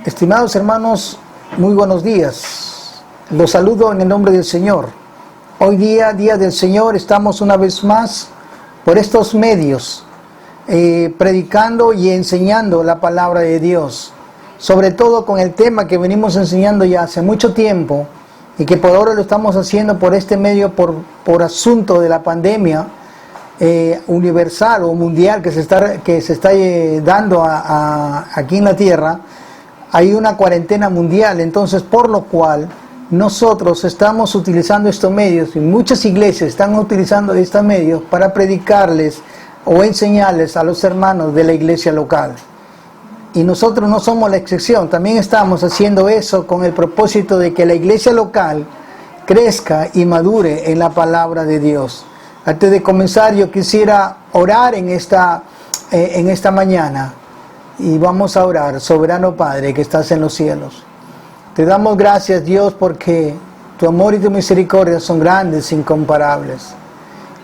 Estimados hermanos, muy buenos días. Los saludo en el nombre del Señor. Hoy día del Señor, estamos una vez más por estos medios, predicando y enseñando la palabra de Dios. Sobre todo con el tema que venimos enseñando ya hace mucho tiempo y que por ahora lo estamos haciendo por este medio, por asunto de la pandemia universal o mundial que se está dando aquí en la tierra. Hay una cuarentena mundial, entonces por lo cual nosotros estamos utilizando estos medios y muchas iglesias están utilizando estos medios para predicarles o enseñarles a los hermanos de la iglesia local. Y nosotros no somos la excepción, también estamos haciendo eso con el propósito de que la iglesia local crezca y madure en la palabra de Dios. Antes de comenzar, yo quisiera orar en esta mañana. Y vamos a orar. Soberano Padre que estás en los cielos, te damos gracias, Dios, porque tu amor y tu misericordia son grandes, incomparables.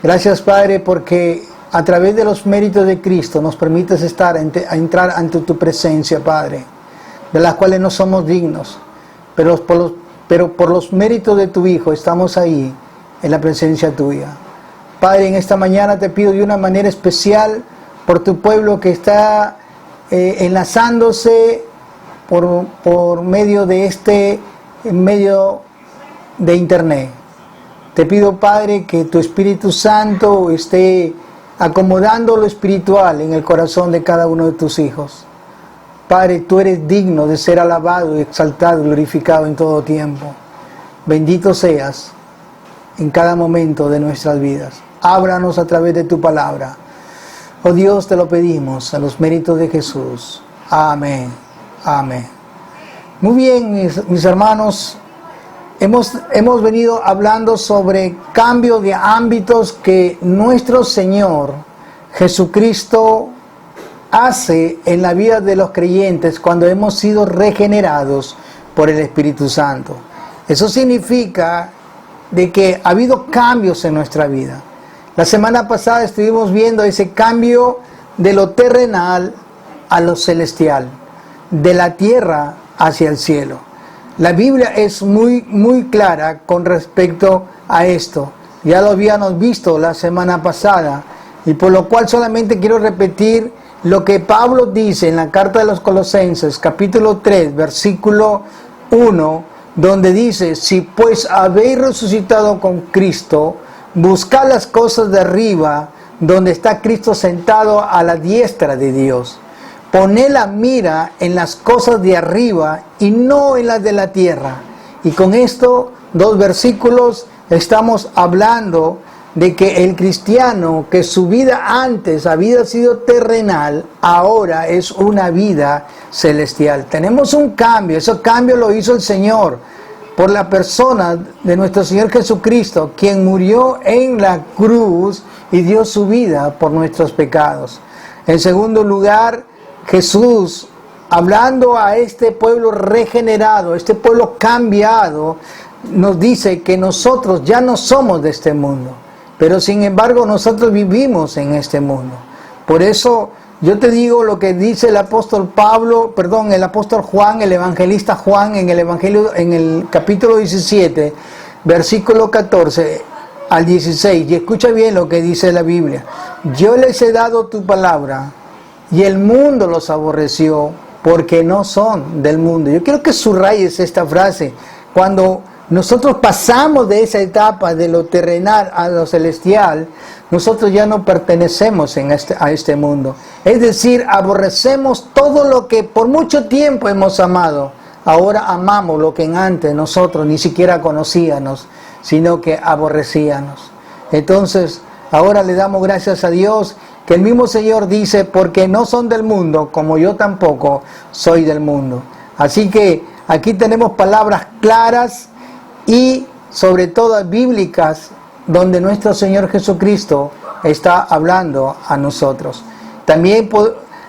Gracias, Padre, porque a través de los méritos de Cristo nos permites entrar ante tu presencia, Padre, de las cuales no somos dignos, pero por los méritos de tu Hijo estamos ahí, en la presencia tuya. Padre, en esta mañana te pido de una manera especial por tu pueblo que está enlazándose por medio de medio de internet. Te pido, Padre, que tu Espíritu Santo esté acomodando lo espiritual en el corazón de cada uno de tus hijos. Padre, tú eres digno de ser alabado, exaltado, glorificado en todo tiempo. Bendito seas en cada momento de nuestras vidas. Ábranos a través de tu palabra. Oh Dios, te lo pedimos a los méritos de Jesús. Amén. Amén. Muy bien, mis hermanos, hemos venido hablando sobre cambio de ámbitos que nuestro Señor Jesucristo hace en la vida de los creyentes cuando hemos sido regenerados por el Espíritu Santo. Eso significa de que ha habido cambios en nuestra vida. La semana pasada estuvimos viendo ese cambio de lo terrenal a lo celestial, de la tierra hacia el cielo. La Biblia es muy clara con respecto a esto. Ya lo habíamos visto la semana pasada, y por lo cual solamente quiero repetir lo que Pablo dice en la carta de los Colosenses, capítulo 3, versículo 1, donde dice: si pues habéis resucitado con Cristo, buscad las cosas de arriba, donde está Cristo sentado a la diestra de Dios. Poned la mira en las cosas de arriba y no en las de la tierra. Y con estos dos versículos estamos hablando de que el cristiano, que su vida antes había sido terrenal, ahora es una vida celestial. Tenemos un cambio, ese cambio lo hizo el Señor por la persona de nuestro Señor Jesucristo, quien murió en la cruz y dio su vida por nuestros pecados. En segundo lugar, Jesús, hablando a este pueblo regenerado, este pueblo cambiado, nos dice que nosotros ya no somos de este mundo, pero sin embargo nosotros vivimos en este mundo. Por eso yo te digo lo que dice el apóstol Juan, el evangelista Juan, en el capítulo 17, versículo 14 al 16, y escucha bien lo que dice la Biblia. Yo les he dado tu palabra, y el mundo los aborreció, porque no son del mundo. Yo quiero que subrayes esta frase. Cuando nosotros pasamos de esa etapa de lo terrenal a lo celestial, nosotros ya no pertenecemos a este mundo. Es decir, aborrecemos todo lo que por mucho tiempo hemos amado. Ahora amamos lo que antes nosotros ni siquiera conocíamos, sino que aborrecíamos. Entonces, ahora le damos gracias a Dios que el mismo Señor dice: porque no son del mundo, como yo tampoco soy del mundo. Así que aquí tenemos palabras claras y sobre todo bíblicas, donde nuestro Señor Jesucristo está hablando a nosotros. También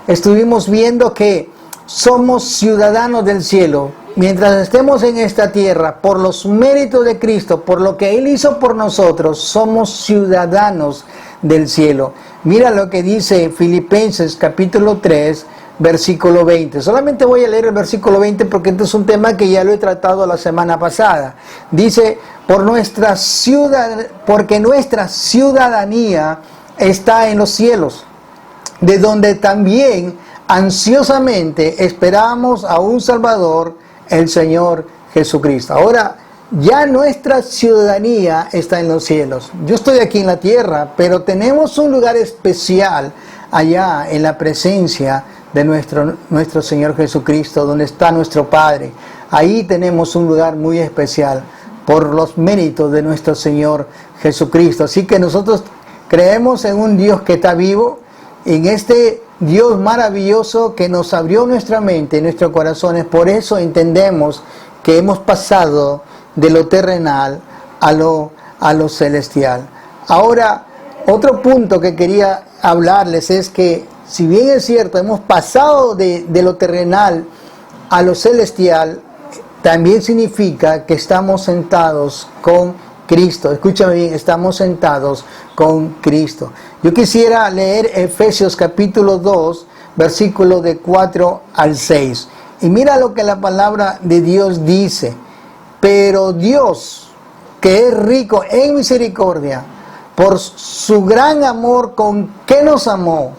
estuvimos viendo que somos ciudadanos del cielo. Mientras estemos en esta tierra, por los méritos de Cristo, por lo que Él hizo por nosotros, somos ciudadanos del cielo. Mira lo que dice Filipenses capítulo 3, versículo 20. Solamente voy a leer el versículo 20 porque este es un tema que ya lo he tratado la semana pasada. Dice, porque nuestra ciudadanía está en los cielos, de donde también ansiosamente esperamos a un Salvador, el Señor Jesucristo. Ahora, ya nuestra ciudadanía está en los cielos. Yo estoy aquí en la tierra, pero tenemos un lugar especial allá en la presencia de nuestro Señor Jesucristo, donde está nuestro Padre. Ahí tenemos un lugar muy especial por los méritos de nuestro Señor Jesucristo. Así que nosotros creemos en un Dios que está vivo, en este Dios maravilloso que nos abrió nuestra mente y nuestros corazones. Por eso entendemos que hemos pasado de lo terrenal a lo celestial. Ahora, otro punto que quería hablarles es que, si bien es cierto, hemos pasado de lo terrenal a lo celestial, también significa que estamos sentados con Cristo. Escúchame bien, estamos sentados con Cristo. Yo quisiera leer Efesios capítulo 2, versículos de 4 al 6. Y mira lo que la palabra de Dios dice. Pero Dios, que es rico en misericordia, por su gran amor con que nos amó,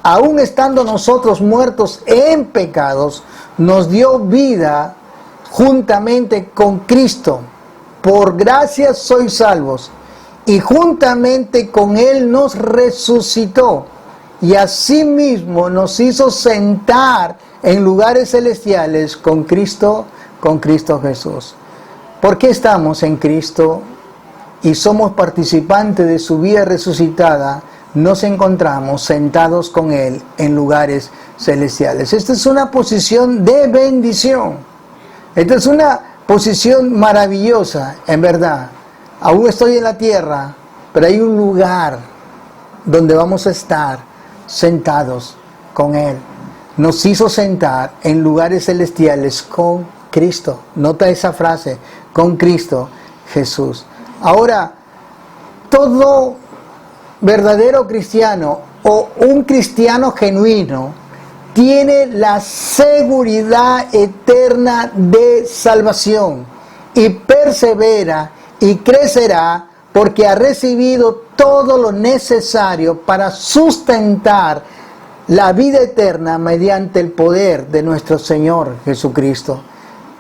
aun estando nosotros muertos en pecados, nos dio vida juntamente con Cristo. Por gracia sois salvos, y juntamente con Él nos resucitó, y asimismo nos hizo sentar en lugares celestiales con Cristo Jesús. ¿Por qué estamos en Cristo y somos participantes de su vida resucitada? Nos encontramos sentados con Él en lugares celestiales. Esta es una posición de bendición. Esta es una posición maravillosa, en verdad. Aún estoy en la tierra, pero hay un lugar donde vamos a estar sentados con Él. Nos hizo sentar en lugares celestiales con Cristo. Nota esa frase, con Cristo Jesús. Ahora, todo verdadero cristiano o un cristiano genuino tiene la seguridad eterna de salvación y persevera y crecerá porque ha recibido todo lo necesario para sustentar la vida eterna mediante el poder de nuestro Señor Jesucristo.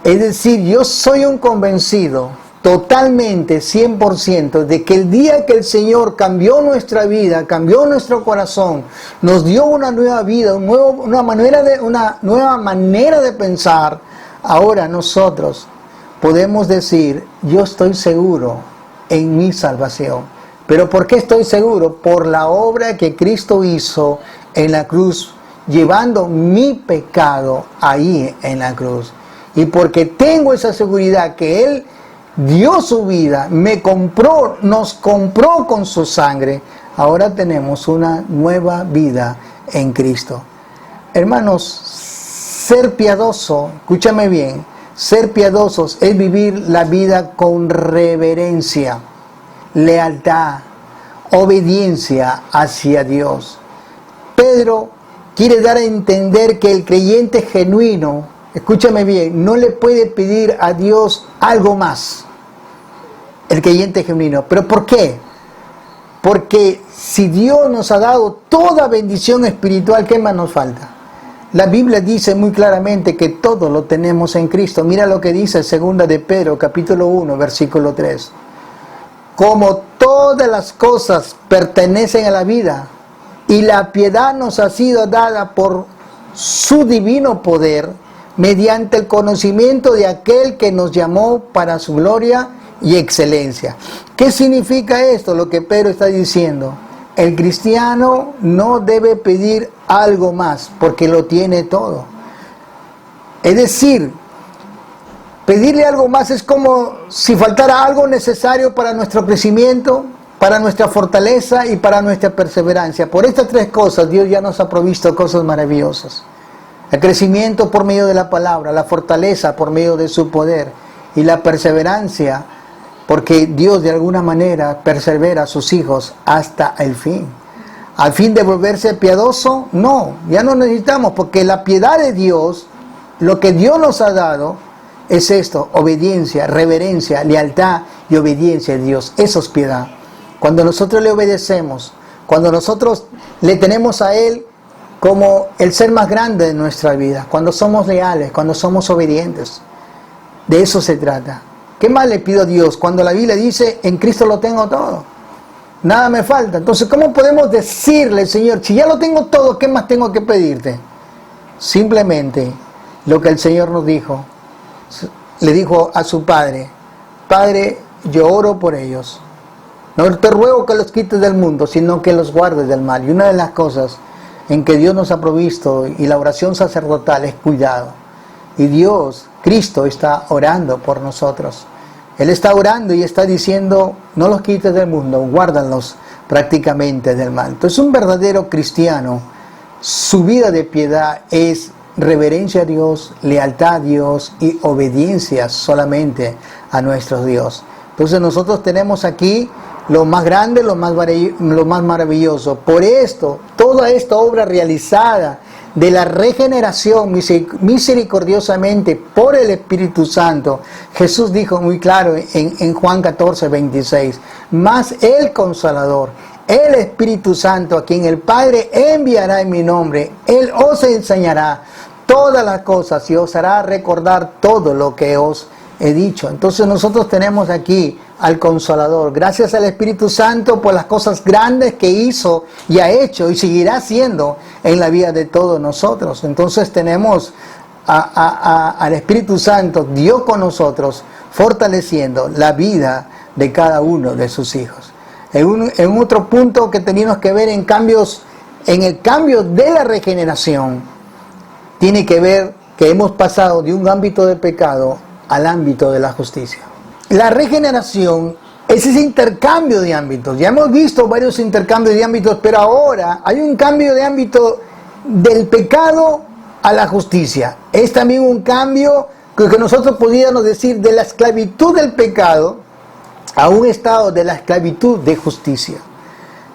Es decir, yo soy un convencido totalmente, 100%, de que el día que el Señor cambió nuestra vida, cambió nuestro corazón, nos dio una nueva vida, una nueva manera de pensar, ahora nosotros podemos decir, yo estoy seguro en mi salvación. ¿Pero por qué estoy seguro? Por la obra que Cristo hizo en la cruz, llevando mi pecado ahí en la cruz. Y porque tengo esa seguridad que Él dio su vida, nos compró con su sangre, ahora tenemos una nueva vida en Cristo. Hermanos, ser piadoso, escúchame bien, ser piadosos es vivir la vida con reverencia, lealtad, obediencia hacia Dios. Pedro quiere dar a entender que el creyente genuino, escúchame bien, no le puede pedir a Dios algo más. El creyente genuino. ¿Pero por qué? Porque si Dios nos ha dado toda bendición espiritual, ¿qué más nos falta? La Biblia dice muy claramente que todo lo tenemos en Cristo. Mira lo que dice 2 de Pedro, capítulo 1, versículo 3. Como todas las cosas pertenecen a la vida, y la piedad nos ha sido dada por su divino poder, mediante el conocimiento de aquel que nos llamó para su gloria y excelencia. ¿Qué significa esto? Lo que Pedro está diciendo. El cristiano no debe pedir algo más, porque lo tiene todo. Es decir, pedirle algo más es como si faltara algo necesario para nuestro crecimiento, para nuestra fortaleza y para nuestra perseverancia. Por estas tres cosas Dios ya nos ha provisto cosas maravillosas. El crecimiento por medio de la palabra, la fortaleza por medio de su poder y la perseverancia, porque Dios de alguna manera persevera a sus hijos hasta el fin. al fin de volverse piadoso. No, ya no necesitamos, porque la piedad de Dios, lo que Dios nos ha dado, es esto: obediencia, reverencia, lealtad y obediencia a Dios. Eso es piedad. Cuando nosotros le obedecemos, cuando nosotros le tenemos a Él como el ser más grande de nuestra vida, cuando somos leales, cuando somos obedientes, de eso se trata. ¿Qué más le pido a Dios cuando la Biblia dice, en Cristo lo tengo todo? Nada me falta. Entonces, ¿cómo podemos decirle, Señor, si ya lo tengo todo, qué más tengo que pedirte? Simplemente lo que el Señor nos dijo. Le dijo a su Padre: Padre, yo oro por ellos. No te ruego que los quites del mundo, sino que los guardes del mal. Y una de las cosas en que Dios nos ha provisto, y la oración sacerdotal, es cuidado. Y Dios, Cristo, está orando por nosotros. Él está orando y está diciendo: no los quites del mundo, guárdalos prácticamente del mal. Entonces, un verdadero cristiano, su vida de piedad es reverencia a Dios, lealtad a Dios y obediencia solamente a nuestro Dios. Entonces, nosotros tenemos aquí lo más grande, lo más maravilloso. Por esto, toda esta obra realizada de la regeneración misericordiosamente por el Espíritu Santo, Jesús dijo muy claro en Juan 14, 26, mas el Consolador, el Espíritu Santo, a quien el Padre enviará en mi nombre, Él os enseñará todas las cosas y os hará recordar todo lo que os he dicho. Entonces nosotros tenemos aquí al Consolador, gracias al Espíritu Santo por las cosas grandes que hizo y ha hecho y seguirá haciendo en la vida de todos nosotros. Entonces tenemos al Espíritu Santo, Dios con nosotros, fortaleciendo la vida de cada uno de sus hijos. En otro punto que tenemos que ver en el cambio de la regeneración, tiene que ver que hemos pasado de un ámbito de pecado al ámbito de la justicia. La regeneración es ese intercambio de ámbitos. Ya hemos visto varios intercambios de ámbitos, pero ahora hay un cambio de ámbito del pecado a la justicia. Es también un cambio que nosotros podríamos decir de la esclavitud del pecado a un estado de la esclavitud de justicia.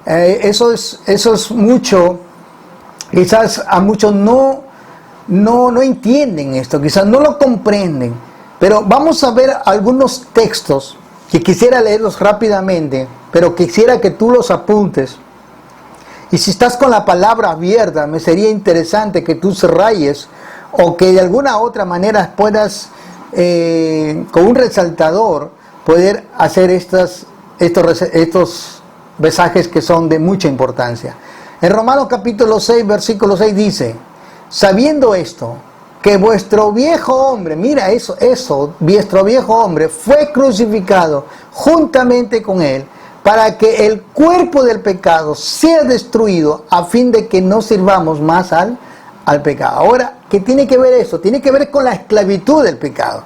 Eso es mucho, quizás a muchos no entienden esto, quizás no lo comprenden, pero vamos a ver algunos textos que quisiera leerlos rápidamente, pero quisiera que tú los apuntes. Y si estás con la palabra abierta, me sería interesante que tú subrayes o que de alguna otra manera puedas, con un resaltador, poder hacer estos mensajes que son de mucha importancia. En Romanos capítulo 6, versículo 6 dice: sabiendo esto, que vuestro viejo hombre, mira eso, vuestro viejo hombre fue crucificado juntamente con él, para que el cuerpo del pecado sea destruido, a fin de que no sirvamos más al pecado. Ahora, ¿qué tiene que ver eso? Tiene que ver con la esclavitud del pecado.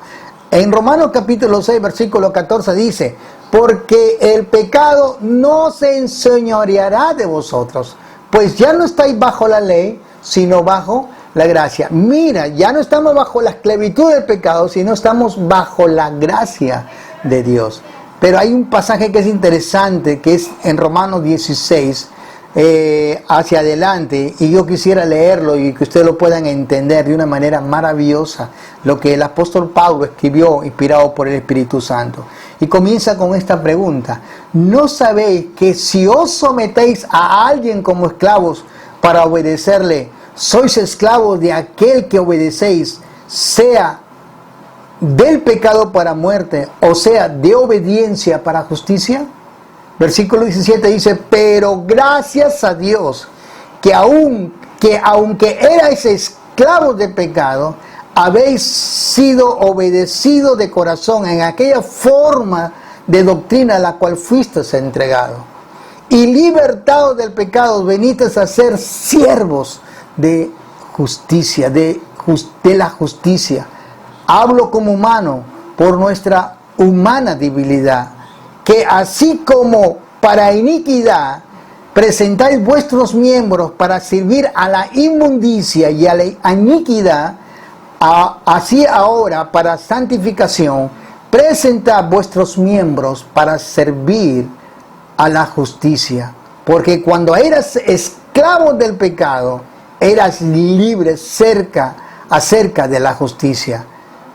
En Romanos capítulo 6, versículo 14 dice: porque el pecado no se enseñoreará de vosotros, pues ya no estáis bajo la ley, sino bajo la gracia. Mira, ya no estamos bajo la esclavitud del pecado, sino estamos bajo la gracia de Dios. Pero hay un pasaje que es interesante, que es en Romanos 16, hacia adelante, y yo quisiera leerlo y que ustedes lo puedan entender de una manera maravillosa, lo que el apóstol Pablo escribió, inspirado por el Espíritu Santo. Y comienza con esta pregunta: ¿no sabéis que si os sometéis a alguien como esclavos para obedecerle, sois esclavos de aquel que obedecéis, sea del pecado para muerte, o sea de obediencia para justicia? Versículo 17 dice: pero gracias a Dios que aunque erais esclavos de pecado, habéis sido obedecidos de corazón en aquella forma de doctrina a la cual fuisteis entregados, y libertados del pecado, venisteis a ser siervos de justicia, de la justicia. Hablo como humano por nuestra humana debilidad, que así como para iniquidad presentáis vuestros miembros para servir a la inmundicia y a la iniquidad, así ahora para santificación presentad vuestros miembros para servir a la justicia. Porque cuando eras esclavo del pecado, eras libre acerca de la justicia.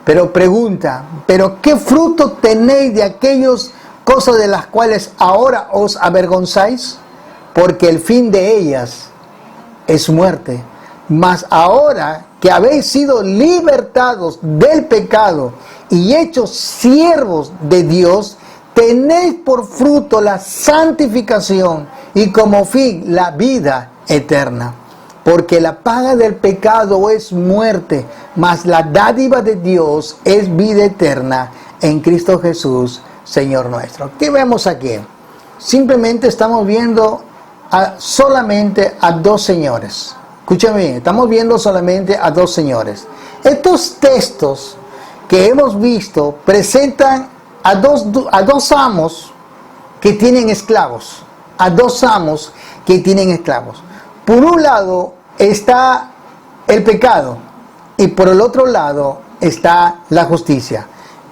Pero pregunta, ¿pero qué fruto tenéis de aquellas cosas de las cuales ahora os avergonzáis? Porque el fin de ellas es muerte. Mas ahora que habéis sido libertados del pecado y hechos siervos de Dios, tenéis por fruto la santificación y como fin la vida eterna. Porque la paga del pecado es muerte, mas la dádiva de Dios es vida eterna en Cristo Jesús, Señor nuestro. ¿Qué vemos aquí? Simplemente estamos viendo solamente a dos señores. Escúchame bien, estamos viendo solamente a dos señores. Estos textos que hemos visto presentan a dos amos que tienen esclavos. A dos amos que tienen esclavos. Por un lado está el pecado y por el otro lado está la justicia.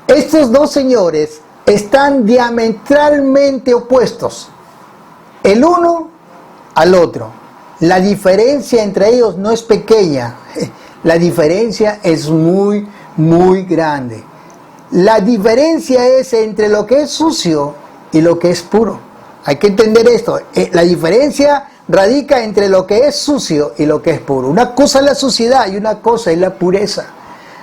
Estos dos señores están diametralmente opuestos, el uno al otro. La diferencia entre ellos no es pequeña, la diferencia es muy, muy grande. La diferencia es entre lo que es sucio y lo que es puro. Hay que entender esto. La diferencia radica entre lo que es sucio y lo que es puro. Una cosa es la suciedad y una cosa es la pureza.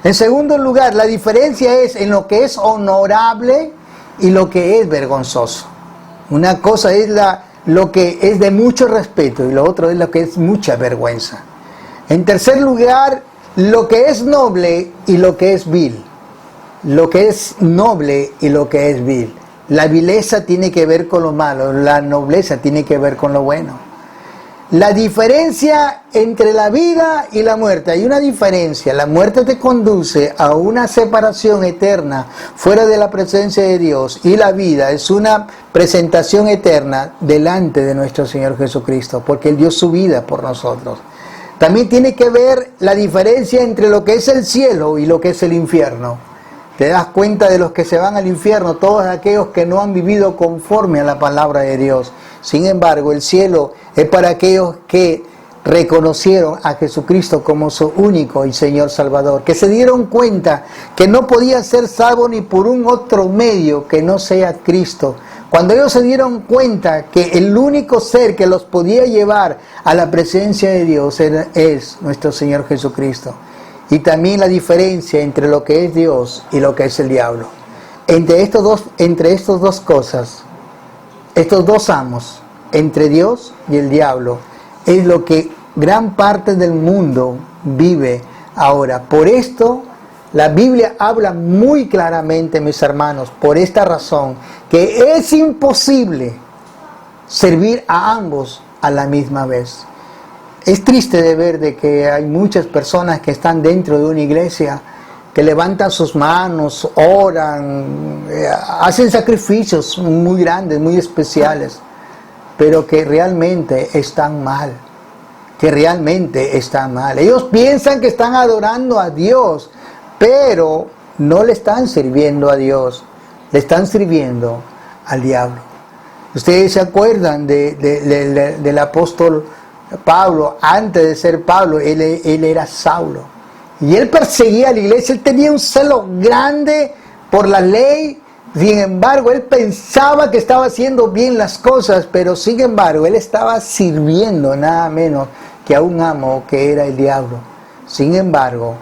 En segundo lugar, la diferencia es en lo que es honorable y lo que es vergonzoso. Una cosa es lo que es de mucho respeto y lo otro es lo que es mucha vergüenza. En tercer lugar, lo que es noble y lo que es vil. Lo que es noble y lo que es vil. La vileza tiene que ver con lo malo, la nobleza tiene que ver con lo bueno. La diferencia entre la vida y la muerte, hay una diferencia. La muerte te conduce a una separación eterna fuera de la presencia de Dios y la vida es una presentación eterna delante de nuestro Señor Jesucristo, porque Él dio su vida por nosotros. También tiene que ver la diferencia entre lo que es el cielo y lo que es el infierno. Te das cuenta de los que se van al infierno, todos aquellos que no han vivido conforme a la palabra de Dios. Sin embargo, el cielo es para aquellos que reconocieron a Jesucristo como su único y Señor Salvador, que se dieron cuenta que no podían ser salvos ni por un otro medio que no sea Cristo. Cuando ellos se dieron cuenta que el único ser que los podía llevar a la presencia de Dios es nuestro Señor Jesucristo. Y también la diferencia entre lo que es Dios y lo que es el diablo. Entre estos dos cosas, estos dos amos, entre Dios y el diablo, es lo que gran parte del mundo vive ahora. Por esto, la Biblia habla muy claramente, mis hermanos, por esta razón, que es imposible servir a ambos a la misma vez. Es triste de ver de que hay muchas personas que están dentro de una iglesia, que levantan sus manos, oran, hacen sacrificios muy grandes, muy especiales, pero que realmente están mal, Ellos piensan que están adorando a Dios, pero no le están sirviendo a Dios, le están sirviendo al diablo. Ustedes se acuerdan del apóstol Pablo. Antes de ser Pablo, él era Saulo. Y él perseguía a la iglesia, él tenía un celo grande por la ley. Sin embargo, él pensaba que estaba haciendo bien las cosas, pero sin embargo, él estaba sirviendo nada menos que a un amo que era el diablo. Sin embargo,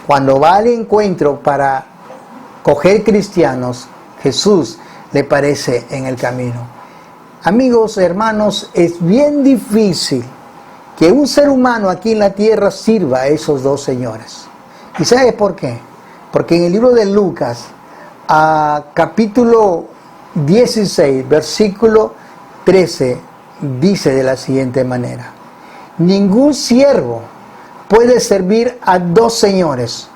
cuando va al encuentro para coger cristianos, Jesús le aparece en el camino. Amigos, hermanos, es bien difícil que un ser humano aquí en la tierra sirva a esos dos señores. ¿Y sabe por qué? Porque en el libro de Lucas, capítulo 16, versículo 13, dice de la siguiente manera: ningún siervo puede servir a dos señores,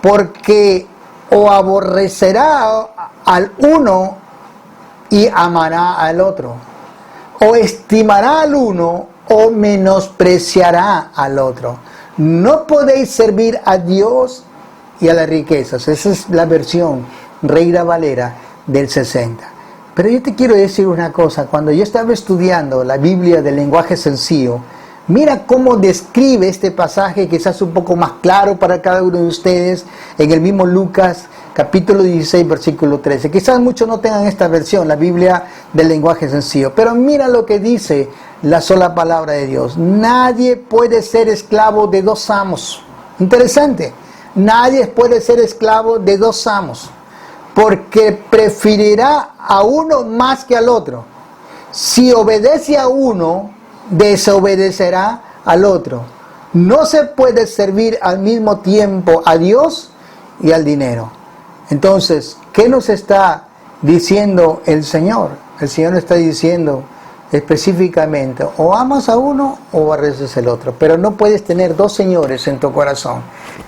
porque o aborrecerá al uno y amará al otro, o estimará al uno o menospreciará al otro. No podéis servir a Dios y a las riquezas. Esa es la versión Reina Valera del 60. Pero yo te quiero decir una cosa, cuando yo estaba estudiando la Biblia del lenguaje sencillo, mira cómo describe este pasaje, quizás un poco más claro para cada uno de ustedes, en el mismo Lucas, capítulo 16, versículo 13. Quizás muchos no tengan esta versión, la Biblia del lenguaje sencillo, pero mira lo que dice la sola palabra de Dios. Nadie puede ser esclavo de dos amos. Interesante. Nadie puede ser esclavo de dos amos, porque preferirá a uno más que al otro. Si obedece a uno, desobedecerá al otro. No se puede servir al mismo tiempo a Dios y al dinero. Entonces, ¿qué nos está diciendo el Señor? El Señor está diciendo específicamente, o amas a uno o aborreces el otro, pero no puedes tener dos señores en tu corazón.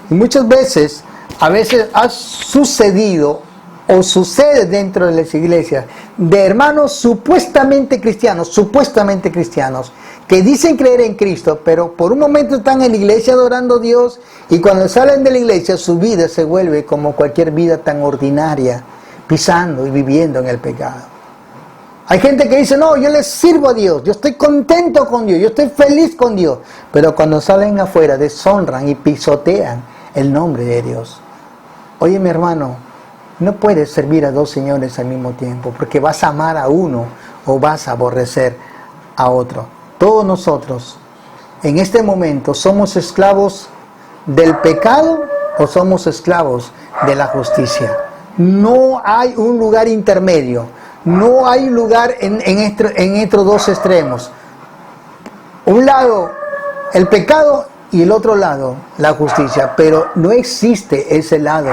Y muchas veces, ha sucedido o sucede dentro de las iglesias de hermanos supuestamente cristianos, que dicen creer en Cristo, pero por un momento están en la iglesia adorando a Dios, y cuando salen de la iglesia su vida se vuelve como cualquier vida tan ordinaria, pisando y viviendo en el pecado. Hay gente que dice, no, yo les sirvo a Dios, yo estoy contento con Dios, yo estoy feliz con Dios, pero cuando salen afuera deshonran y pisotean el nombre de Dios. Oye, mi hermano, no puedes servir a dos señores al mismo tiempo, porque vas a amar a uno o vas a aborrecer a otro. Todos nosotros, en este momento, ¿somos esclavos del pecado o somos esclavos de la justicia? No hay un lugar intermedio, no hay lugar en estos dos extremos. Un lado, el pecado, y el otro lado, la justicia, pero no existe ese lado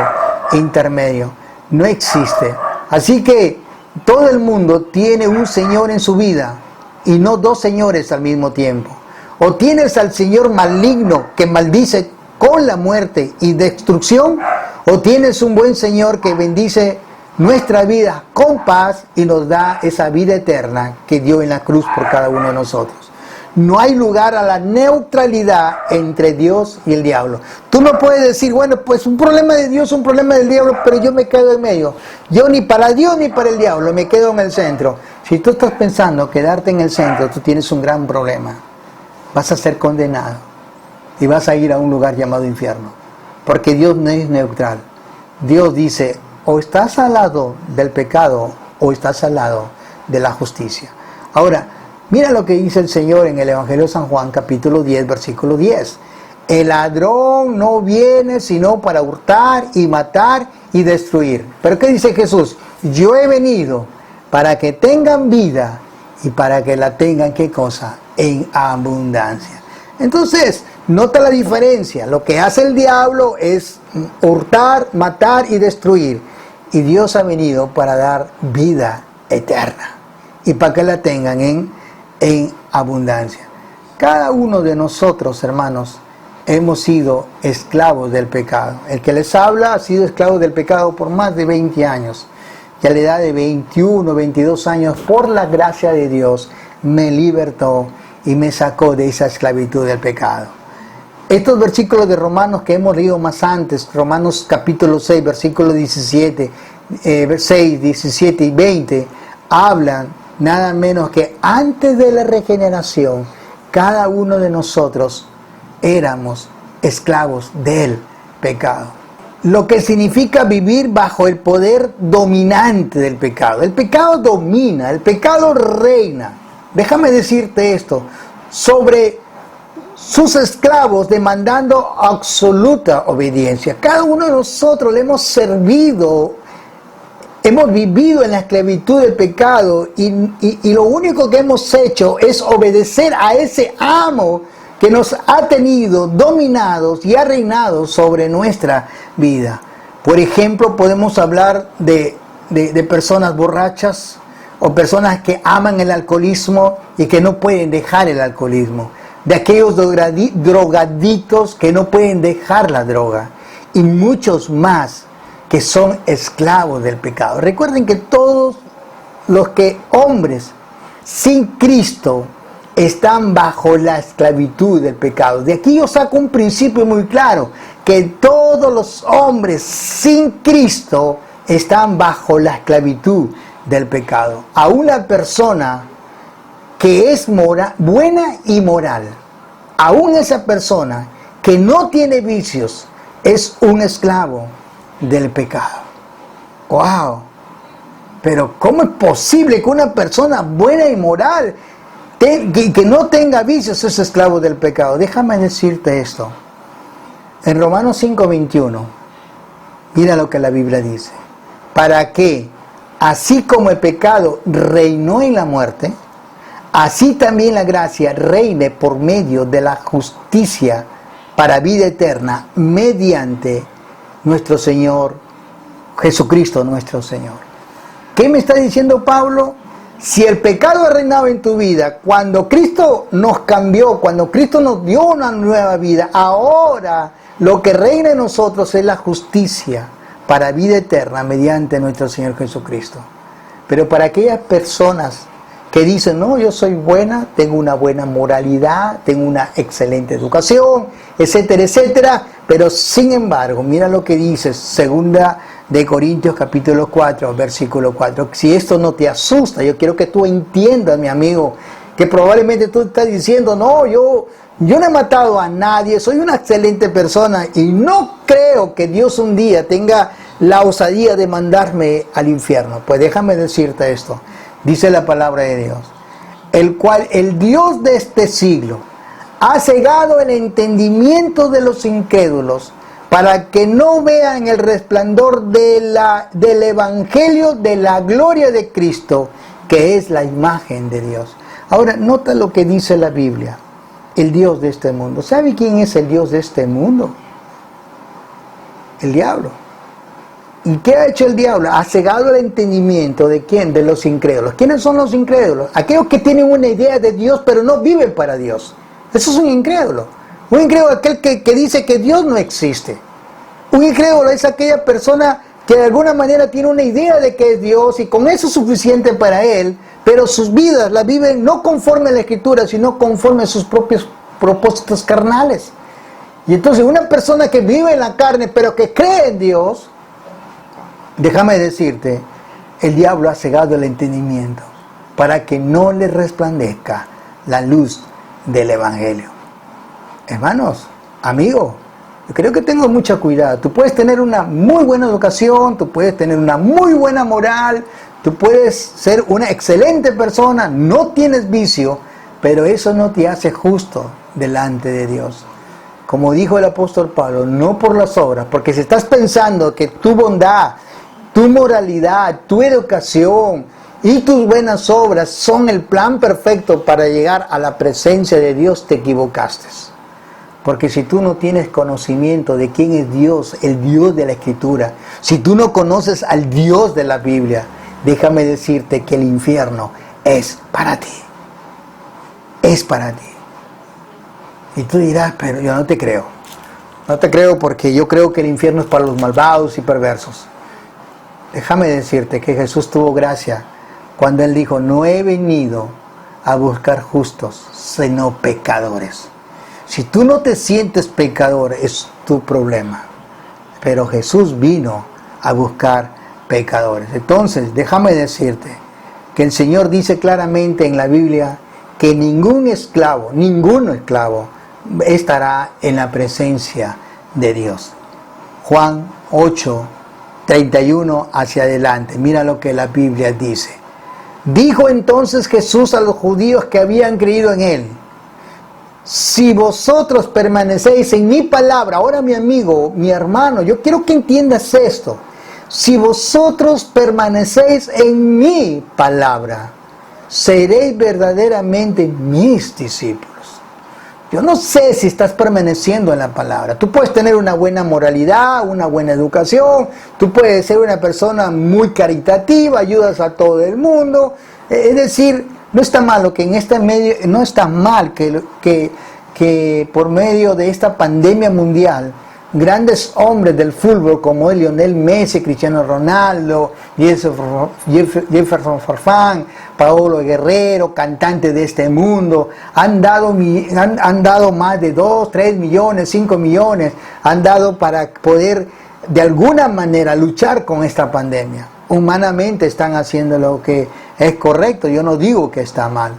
intermedio. No existe. Así que todo el mundo tiene un señor en su vida y no dos señores al mismo tiempo. O tienes al señor maligno que maldice con la muerte y destrucción, o tienes un buen señor que bendice nuestra vida con paz y nos da esa vida eterna que dio en la cruz por cada uno de nosotros. No hay lugar a la neutralidad entre Dios y el diablo. Tú no puedes decir, bueno, pues un problema de Dios, un problema del diablo, pero yo me quedo en medio. Yo ni para Dios ni para el diablo, me quedo en el centro. Si tú estás pensando quedarte en el centro, tú tienes un gran problema. Vas a ser condenado y vas a ir a un lugar llamado infierno. Porque Dios no es neutral. Dios dice, o estás al lado del pecado o estás al lado de la justicia. Ahora, mira lo que dice el Señor en el Evangelio de San Juan, capítulo 10, versículo 10. El ladrón no viene sino para hurtar y matar y destruir. ¿Pero qué dice Jesús? Yo he venido para que tengan vida y para que la tengan, ¿qué cosa? En abundancia. Entonces, nota la diferencia. Lo que hace el diablo es hurtar, matar y destruir. Y Dios ha venido para dar vida eterna y para que la tengan en abundancia. Cada uno de nosotros, hermanos, hemos sido esclavos del pecado. El que les habla ha sido esclavo del pecado por más de 20 años. Y a la edad de 21, 22 años, por la gracia de Dios, me libertó y me sacó de esa esclavitud del pecado. Estos versículos de Romanos que hemos leído más antes, Romanos capítulo 6, versículo 17, 6, 17 y 20, hablan nada menos que antes de la regeneración, cada uno de nosotros éramos esclavos del pecado. Lo que significa vivir bajo el poder dominante del pecado. El pecado domina, el pecado reina. Déjame decirte esto, sobre sus esclavos demandando absoluta obediencia. Cada uno de nosotros le hemos servido, hemos vivido en la esclavitud del pecado y lo único que hemos hecho es obedecer a ese amo que nos ha tenido dominados y ha reinado sobre nuestra vida. Por ejemplo, podemos hablar de personas borrachas o personas que aman el alcoholismo y que no pueden dejar el alcoholismo. De aquellos drogadictos que no pueden dejar la droga. Y muchos más que son esclavos del pecado. Recuerden que todos los hombres sin Cristo están bajo la esclavitud del pecado. De aquí yo saco un principio muy claro, que todos los hombres sin Cristo están bajo la esclavitud del pecado. A una persona que es buena y moral, aún esa persona que no tiene vicios, es un esclavo del pecado. ¡Wow! Pero ¿cómo es posible que una persona buena y moral, que no tenga vicios, es esclavo del pecado? Déjame decirte esto. En Romanos 5:21, mira lo que la Biblia dice. Para que, así como el pecado reinó en la muerte, así también la gracia reine por medio de la justicia para vida eterna, mediante nuestro Señor Jesucristo, nuestro Señor. ¿Qué me está diciendo Pablo? Si el pecado ha reinado en tu vida, cuando Cristo nos cambió, cuando Cristo nos dio una nueva vida, ahora lo que reina en nosotros es la justicia para vida eterna mediante nuestro Señor Jesucristo. Pero para aquellas personas que dicen, no, yo soy buena, tengo una buena moralidad, tengo una excelente educación, etcétera, etcétera, pero sin embargo, mira lo que dice 2 de Corintios capítulo 4, versículo 4. Si esto no te asusta, yo quiero que tú entiendas, mi amigo, que probablemente tú estás diciendo, no, yo no he matado a nadie, soy una excelente persona y no creo que Dios un día tenga la osadía de mandarme al infierno. Pues déjame decirte esto. Dice la palabra de Dios, el cual el Dios de este siglo ha cegado el entendimiento de los incrédulos para que no vean el resplandor del evangelio de la gloria de Cristo, que es la imagen de Dios. Ahora, nota lo que dice la Biblia, el Dios de este mundo. ¿Sabe quién es el Dios de este mundo? El diablo. ¿Y qué ha hecho el diablo? Ha cegado el entendimiento ¿de quién? De los incrédulos. ¿Quiénes son los incrédulos? Aquellos que tienen una idea de Dios pero no viven para Dios. Eso es un incrédulo. Un incrédulo es aquel que dice que Dios no existe. Un incrédulo es aquella persona que de alguna manera tiene una idea de que es Dios y con eso es suficiente para él, pero sus vidas las viven no conforme a la Escritura, sino conforme a sus propios propósitos carnales. Y entonces una persona que vive en la carne pero que cree en Dios, déjame decirte, el diablo ha cegado el entendimiento para que no le resplandezca la luz del evangelio. Hermanos, amigos, yo creo que tengo mucho cuidado. Tú puedes tener una muy buena educación, tú puedes tener una muy buena moral, tú puedes ser una excelente persona, no tienes vicio, pero eso no te hace justo delante de Dios. Como dijo el apóstol Pablo, no por las obras, porque si estás pensando que tu bondad, tu moralidad, tu educación y tus buenas obras son el plan perfecto para llegar a la presencia de Dios, te equivocaste. Porque si tú no tienes conocimiento de quién es Dios, el Dios de la Escritura, si tú no conoces al Dios de la Biblia, déjame decirte que el infierno es para ti. Es para ti. Y tú dirás, pero yo no te creo. No te creo porque yo creo que el infierno es para los malvados y perversos. Déjame decirte que Jesús tuvo gracia cuando Él dijo, no he venido a buscar justos, sino pecadores. Si tú no te sientes pecador, es tu problema. Pero Jesús vino a buscar pecadores. Entonces, déjame decirte que el Señor dice claramente en la Biblia que ninguno esclavo, estará en la presencia de Dios. Juan 8, 31 hacia adelante. Mira lo que la Biblia dice. Dijo entonces Jesús a los judíos que habían creído en Él, si vosotros permanecéis en mi palabra, ahora mi amigo, mi hermano, yo quiero que entiendas esto, si vosotros permanecéis en mi palabra, seréis verdaderamente mis discípulos. Yo no sé si estás permaneciendo en la palabra. Tú puedes tener una buena moralidad, una buena educación, tú puedes ser una persona muy caritativa, ayudas a todo el mundo, es decir, no está mal que en este medio, no está mal que por medio de esta pandemia mundial, grandes hombres del fútbol como Lionel Messi, Cristiano Ronaldo, Jefferson Farfán, Paolo Guerrero, cantantes de este mundo, han dado más de 2, 3 millones, 5 millones, han dado para poder de alguna manera luchar con esta pandemia. humanamente están haciendo lo que es correcto. Yo no digo que está mal.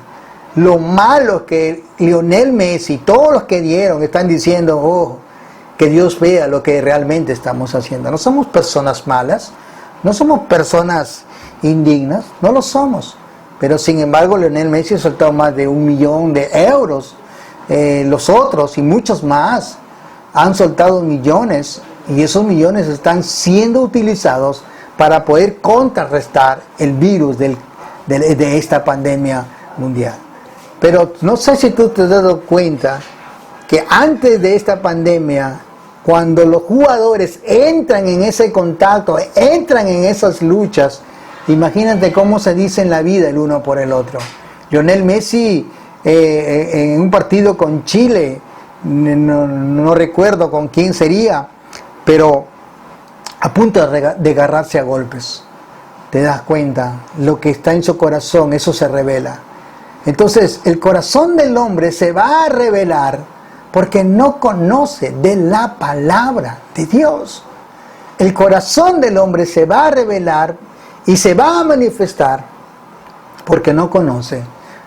Lo malo es que Lionel Messi, todos los que dieron, están diciendo, oh, que Dios vea lo que realmente estamos haciendo. No somos personas malas, no somos personas indignas, no lo somos. Pero sin embargo, Lionel Messi ha soltado más de 1 millón de euros. Los otros y muchos más han soltado millones, y esos millones están siendo utilizados para poder contrarrestar el virus de esta pandemia mundial. Pero no sé si tú te has dado cuenta que antes de esta pandemia, cuando los jugadores entran en ese contacto, entran en esas luchas, imagínate cómo se dice en la vida el uno por el otro. Lionel Messi en un partido con Chile, no recuerdo con quién sería, pero a punto de agarrarse a golpes. Te das cuenta, lo que está en su corazón, eso se revela. Entonces, el corazón del hombre se va a revelar porque no conoce de la palabra de Dios. El corazón del hombre se va a revelar y se va a manifestar porque no conoce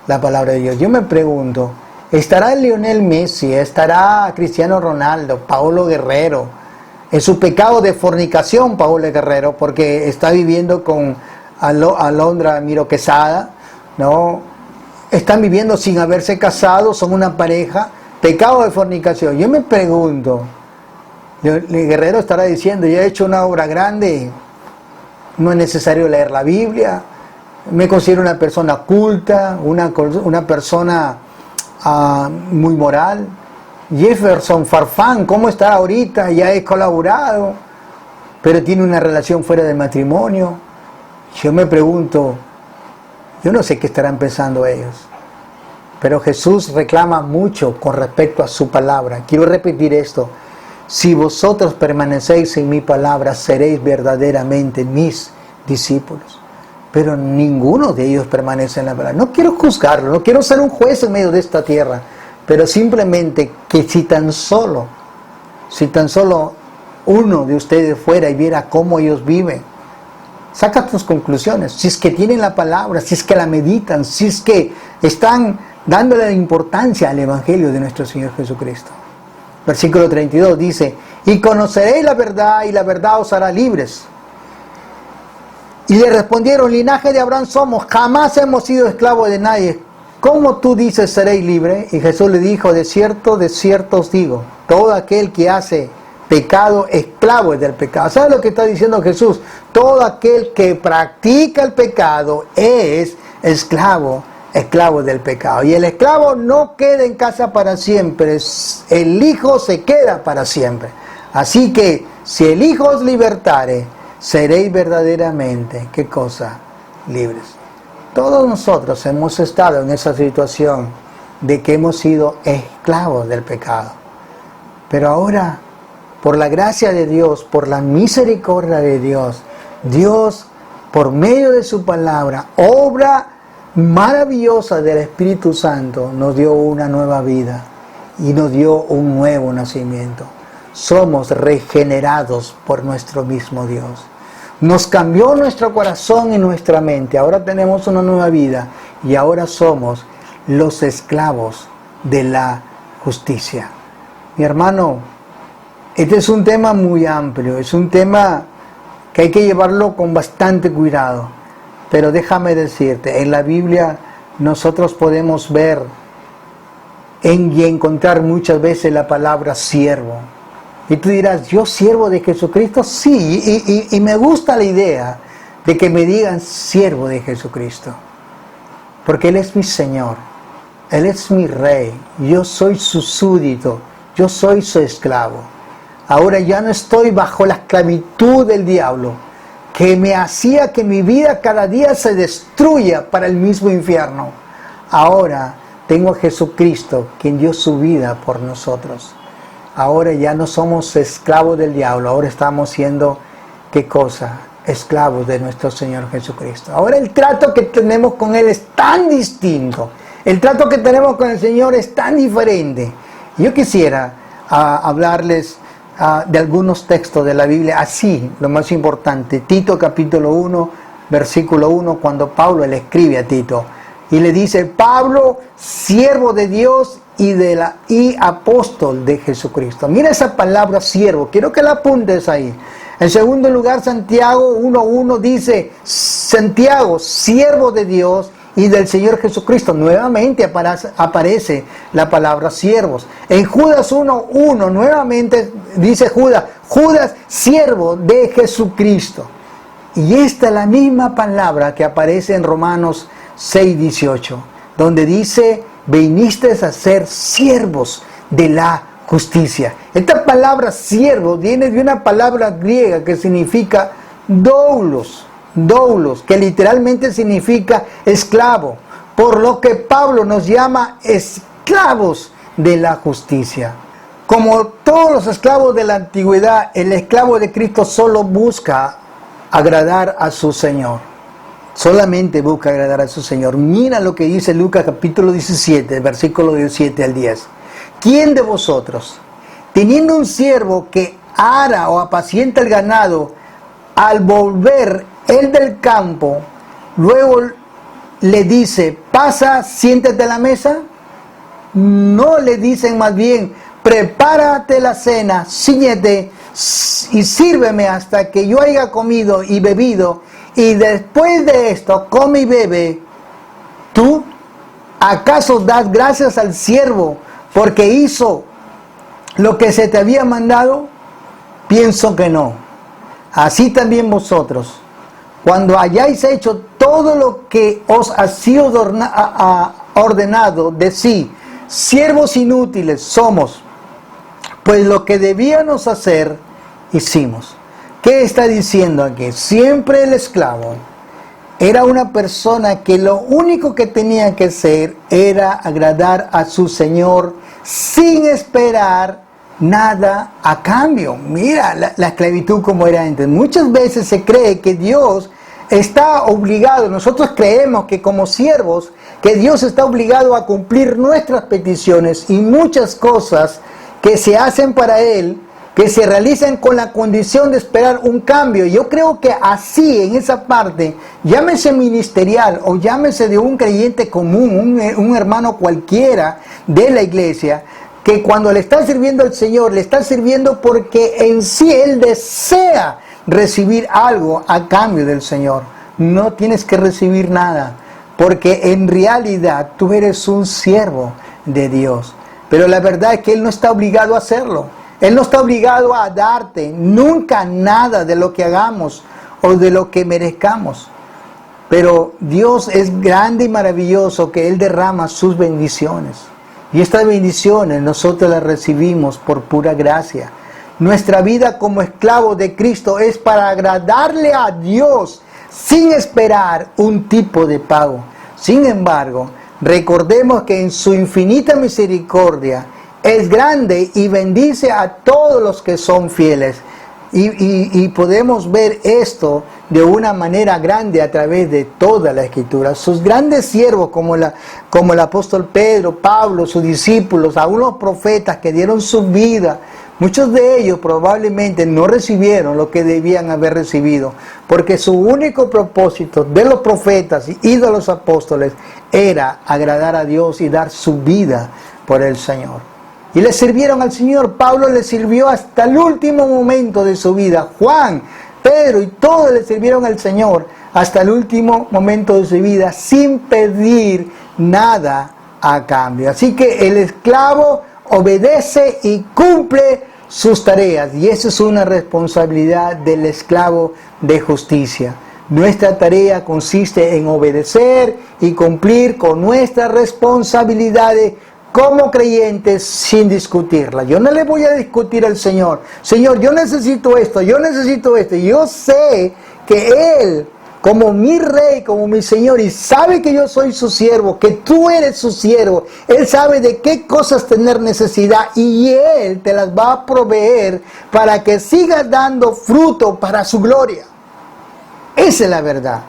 la palabra de Dios. Yo me pregunto, ¿estará Lionel Messi, estará Cristiano Ronaldo, Paulo Guerrero, en su pecado de fornicación, Paulo Guerrero, porque está viviendo con Alondra Miro Quesada, ¿no? Están viviendo sin haberse casado, son una pareja, pecado de fornicación? Yo me pregunto, Guerrero estará diciendo, yo he hecho una obra grande, no es necesario leer la Biblia, me considero una persona culta, una persona muy moral. Jefferson Farfán, ¿cómo está ahorita? Ya he colaborado, pero tiene una relación fuera del matrimonio. Yo me pregunto, yo no sé qué estarán pensando ellos, pero Jesús reclama mucho con respecto a su palabra. Quiero repetir esto: si vosotros permanecéis en mi palabra, seréis verdaderamente mis discípulos. Pero ninguno de ellos permanece en la palabra. No quiero juzgarlo, no quiero ser un juez en medio de esta tierra, pero simplemente que si tan solo uno de ustedes fuera y viera cómo ellos viven, saca tus conclusiones. Si es que tienen la palabra, si es que la meditan, si es que están dándole importancia al Evangelio de nuestro Señor Jesucristo. Versículo 32 dice, y conoceréis la verdad, y la verdad os hará libres. Y le respondieron, linaje de Abraham somos, jamás hemos sido esclavos de nadie. ¿Cómo tú dices seréis libres? Y Jesús le dijo, de cierto os digo, todo aquel que hace pecado, esclavo es del pecado. ¿Sabes lo que está diciendo Jesús? Todo aquel que practica el pecado es esclavo del pecado. Y el esclavo no queda en casa para siempre, el Hijo se queda para siempre. Así que si el Hijo os libertare, seréis verdaderamente, ¿qué cosa? Libres. Todos nosotros hemos estado en esa situación de que hemos sido esclavos del pecado. Pero ahora, por la gracia de Dios, por la misericordia de Dios, Dios, por medio de su palabra, obra maravillosa del Espíritu Santo, nos dio una nueva vida y nos dio un nuevo nacimiento. Somos regenerados por nuestro mismo Dios. Nos cambió nuestro corazón y nuestra mente. Ahora tenemos una nueva vida y ahora somos los esclavos de la justicia. Mi hermano, este es un tema muy amplio, es un tema que hay que llevarlo con bastante cuidado. Pero déjame decirte, en la Biblia nosotros podemos ver y encontrar muchas veces la palabra siervo. Y tú dirás, ¿yo siervo de Jesucristo? Sí, y me gusta la idea de que me digan siervo de Jesucristo. Porque Él es mi Señor, Él es mi Rey, yo soy su súbdito, yo soy su esclavo. Ahora ya no estoy bajo la esclavitud del diablo, que me hacía que mi vida cada día se destruya para el mismo infierno. Ahora tengo a Jesucristo, quien dio su vida por nosotros. Ahora ya no somos esclavos del diablo, ahora estamos siendo, ¿qué cosa? Esclavos de nuestro Señor Jesucristo. Ahora el trato que tenemos con Él es tan distinto, el trato que tenemos con el Señor es tan diferente. Yo quisiera hablarles de algunos textos de la Biblia, así, lo más importante, Tito capítulo 1, versículo 1, cuando Pablo le escribe a Tito, y le dice, Pablo, siervo de Dios y apóstol de Jesucristo. Mira esa palabra siervo, quiero que la apuntes ahí. En segundo lugar, Santiago 1:1 dice, Santiago, siervo de Dios y del Señor Jesucristo. Nuevamente aparece la palabra siervos. En Judas 1:1 nuevamente dice Judas, siervo de Jesucristo. Y esta es la misma palabra que aparece en Romanos 6:18, donde dice, viniste a ser siervos de la justicia. Esta palabra siervo viene de una palabra griega que significa doulos, que literalmente significa esclavo, por lo que Pablo nos llama esclavos de la justicia. Como todos los esclavos de la antigüedad, el esclavo de Cristo solo busca agradar a su Señor. Solamente busca agradar a su Señor. Mira lo que dice Lucas capítulo 17, versículo 17 al 10. ¿Quién de vosotros, teniendo un siervo que ara o apacienta el ganado, al volver él del campo, luego le dice, pasa, siéntate a la mesa? No, le dicen más bien, prepárate la cena, ciñete y sírveme hasta que yo haya comido y bebido, y después de esto come y bebe. ¿Tú acaso das gracias al siervo porque hizo lo que se te había mandado? Pienso que no. Así también vosotros, cuando hayáis hecho todo lo que os ha sido ordenado, decid, siervos inútiles somos, pues lo que debíamos hacer, hicimos. ¿Qué está diciendo aquí? Siempre el esclavo era una persona que lo único que tenía que hacer era agradar a su Señor sin esperar nada a cambio. Mira la esclavitud como era antes. Muchas veces se cree que Dios está obligado, nosotros creemos que como siervos, que Dios está obligado a cumplir nuestras peticiones y muchas cosas que se hacen para Él, que se realizan con la condición de esperar un cambio. Yo creo que así, en esa parte, llámese ministerial o llámese de un creyente común, un hermano cualquiera de la iglesia, que cuando le está sirviendo al Señor, le está sirviendo porque en sí Él desea recibir algo a cambio del Señor. No tienes que recibir nada, porque en realidad tú eres un siervo de Dios. Pero la verdad es que Él no está obligado a hacerlo. Él no está obligado a darte nunca nada de lo que hagamos o de lo que merezcamos. Pero Dios es grande y maravilloso, que Él derrama sus bendiciones. Y estas bendiciones nosotros las recibimos por pura gracia. Nuestra vida como esclavos de Cristo es para agradarle a Dios sin esperar un tipo de pago. Sin embargo, recordemos que en su infinita misericordia es grande y bendice a todos los que son fieles. Y podemos ver esto de una manera grande a través de toda la Escritura. Sus grandes siervos como el apóstol Pedro, Pablo, sus discípulos, aún los profetas que dieron su vida, muchos de ellos probablemente no recibieron lo que debían haber recibido, porque su único propósito de los profetas y de los apóstoles era agradar a Dios y dar su vida por el Señor. Y le sirvieron al Señor. Pablo le sirvió hasta el último momento de su vida. Juan, Pedro y todos le sirvieron al Señor hasta el último momento de su vida sin pedir nada a cambio. Así que el esclavo obedece y cumple sus tareas. Y esa es una responsabilidad del esclavo de justicia. Nuestra tarea consiste en obedecer y cumplir con nuestras responsabilidades como creyentes sin discutirla. Yo no le voy a discutir al Señor. Señor, yo necesito esto, yo necesito esto. Yo sé que Él, como mi Rey, como mi Señor, y sabe que yo soy su siervo, que tú eres su siervo. Él sabe de qué cosas tener necesidad y Él te las va a proveer para que sigas dando fruto para su gloria. Esa es la verdad.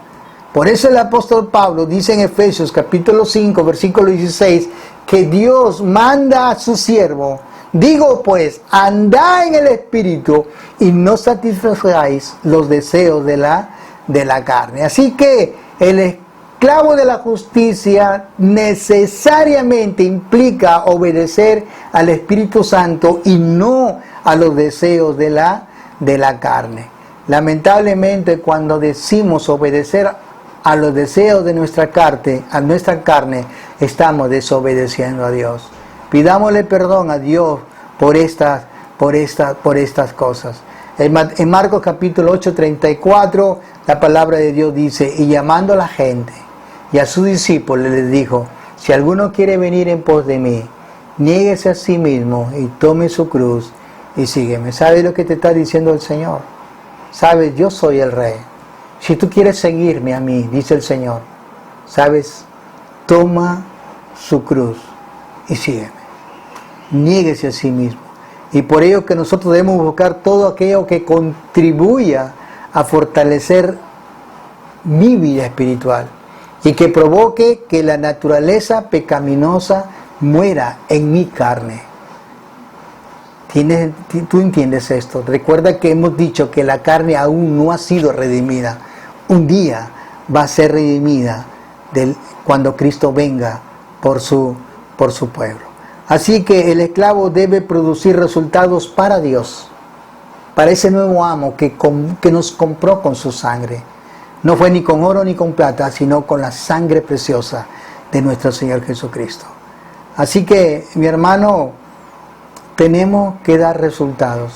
Por eso el apóstol Pablo dice en Efesios capítulo 5, versículo 16, que Dios manda a su siervo Digo pues, andad en el Espíritu y no satisfagáis los deseos de la carne. Así que el esclavo de la justicia necesariamente implica obedecer al Espíritu Santo y no a los deseos de la carne. Lamentablemente, cuando decimos obedecer a los deseos de nuestra carne, estamos desobedeciendo a Dios. Pidámosle perdón a Dios por estas cosas. En Marcos capítulo 8:34, la palabra de Dios dice: y llamando a la gente y a sus discípulos les dijo: si alguno quiere venir en pos de mí, niéguese a sí mismo y tome su cruz y sígueme. ¿Sabes lo que te está diciendo el Señor? Sabes, yo soy el Rey. Si tú quieres seguirme a mí, dice el Señor, sabes, toma su cruz y sígueme. Niéguese a sí mismo. Y por ello que nosotros debemos buscar todo aquello que contribuya a fortalecer mi vida espiritual y que provoque que la naturaleza pecaminosa muera en mi carne. ¿Tú entiendes esto? Recuerda que hemos dicho que la carne aún no ha sido redimida. Un día va a ser redimida cuando Cristo venga por su pueblo. Así que el esclavo debe producir resultados para Dios, para ese nuevo amo que nos compró con su sangre. No fue ni con oro ni con plata, sino con la sangre preciosa de nuestro Señor Jesucristo. Así que, mi hermano, tenemos que dar resultados.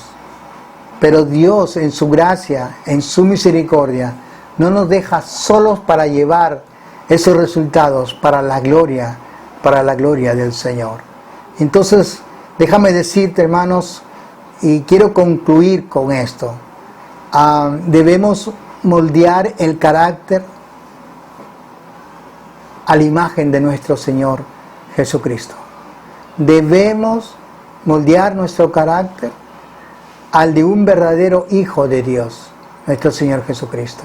Pero Dios, en su gracia, en su misericordia, no nos deja solos para llevar esos resultados para la gloria del Señor. Entonces, déjame decirte, hermanos, y quiero concluir con esto. Debemos moldear el carácter a la imagen de nuestro Señor Jesucristo. Debemos moldear nuestro carácter al de un verdadero Hijo de Dios, nuestro Señor Jesucristo.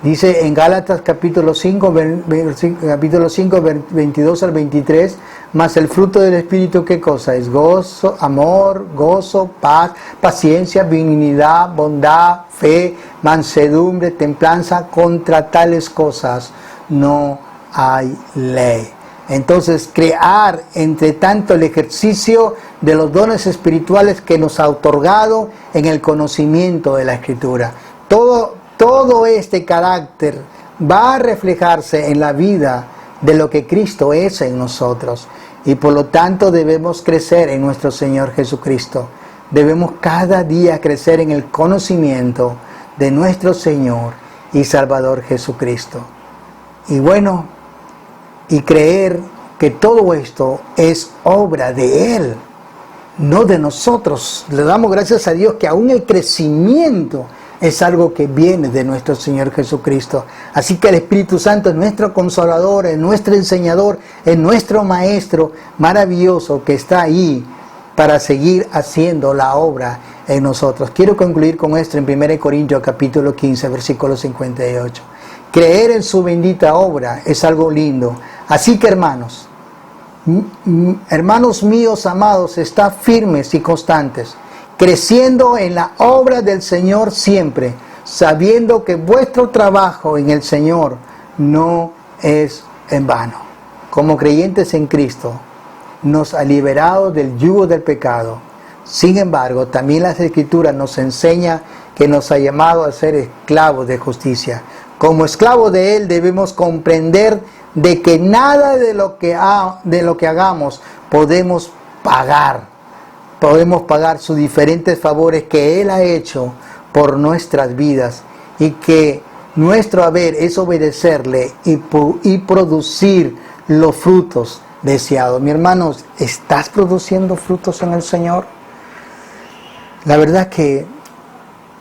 Dice en Gálatas capítulo 5, 22 al 23, mas el fruto del Espíritu, ¿qué cosa es? Gozo, amor, gozo, paz, paciencia, benignidad, bondad, fe, mansedumbre, templanza. Contra tales cosas no hay ley. Entonces, crear entre tanto el ejercicio de los dones espirituales que nos ha otorgado en el conocimiento de la Escritura. Todo este carácter va a reflejarse en la vida de lo que Cristo es en nosotros. Y por lo tanto debemos crecer en nuestro Señor Jesucristo. Debemos cada día crecer en el conocimiento de nuestro Señor y Salvador Jesucristo. Y bueno, y creer que todo esto es obra de Él, no de nosotros. Le damos gracias a Dios que aún el crecimiento es algo que viene de nuestro Señor Jesucristo. Así que el Espíritu Santo es nuestro consolador, es nuestro enseñador, es nuestro maestro maravilloso que está ahí para seguir haciendo la obra en nosotros. Quiero concluir con esto en 1 Corintios capítulo 15, versículo 58. Creer en su bendita obra es algo lindo. Así que hermanos míos amados, estad firmes y constantes, creciendo en la obra del Señor siempre, sabiendo que vuestro trabajo en el Señor no es en vano. Como creyentes en Cristo, nos ha liberado del yugo del pecado. Sin embargo, también las Escrituras nos enseñan que nos ha llamado a ser esclavos de justicia. Como esclavos de Él debemos comprender de que nada de lo que hagamos podemos pagar sus diferentes favores que Él ha hecho por nuestras vidas, y que nuestro haber es obedecerle y producir los frutos deseados. Mi hermano, ¿estás produciendo frutos en el Señor? La verdad que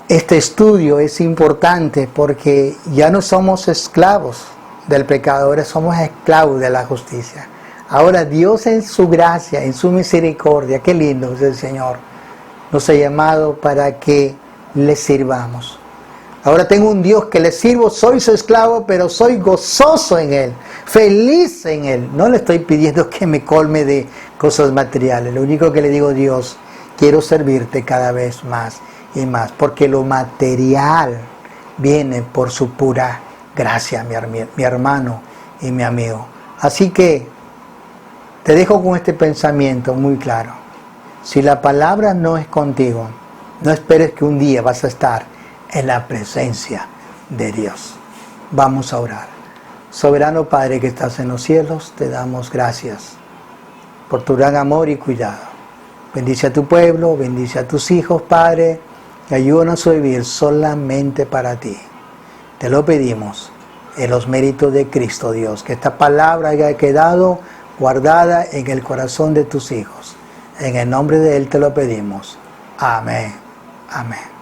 este estudio es importante porque ya no somos esclavos del pecado, ahora somos esclavos de la justicia. Ahora Dios en su gracia, en su misericordia, qué lindo es el Señor, nos ha llamado para que le sirvamos. Ahora tengo un Dios que le sirvo, soy su esclavo, pero soy gozoso en Él, feliz en Él. No le estoy pidiendo que me colme de cosas materiales. Lo único que le digo a Dios, quiero servirte cada vez más y más, porque lo material viene por su pura gracia, mi hermano y mi amigo. Así que te dejo con este pensamiento muy claro. Si la palabra no es contigo, no esperes que un día vas a estar en la presencia de Dios. Vamos a orar. Soberano Padre que estás en los cielos, te damos gracias por tu gran amor y cuidado. Bendice a tu pueblo, bendice a tus hijos, Padre, y ayúdanos a vivir solamente para ti. Te lo pedimos en los méritos de Cristo Dios, que esta palabra haya quedado guardada en el corazón de tus hijos. En el nombre de Él te lo pedimos. Amén. Amén.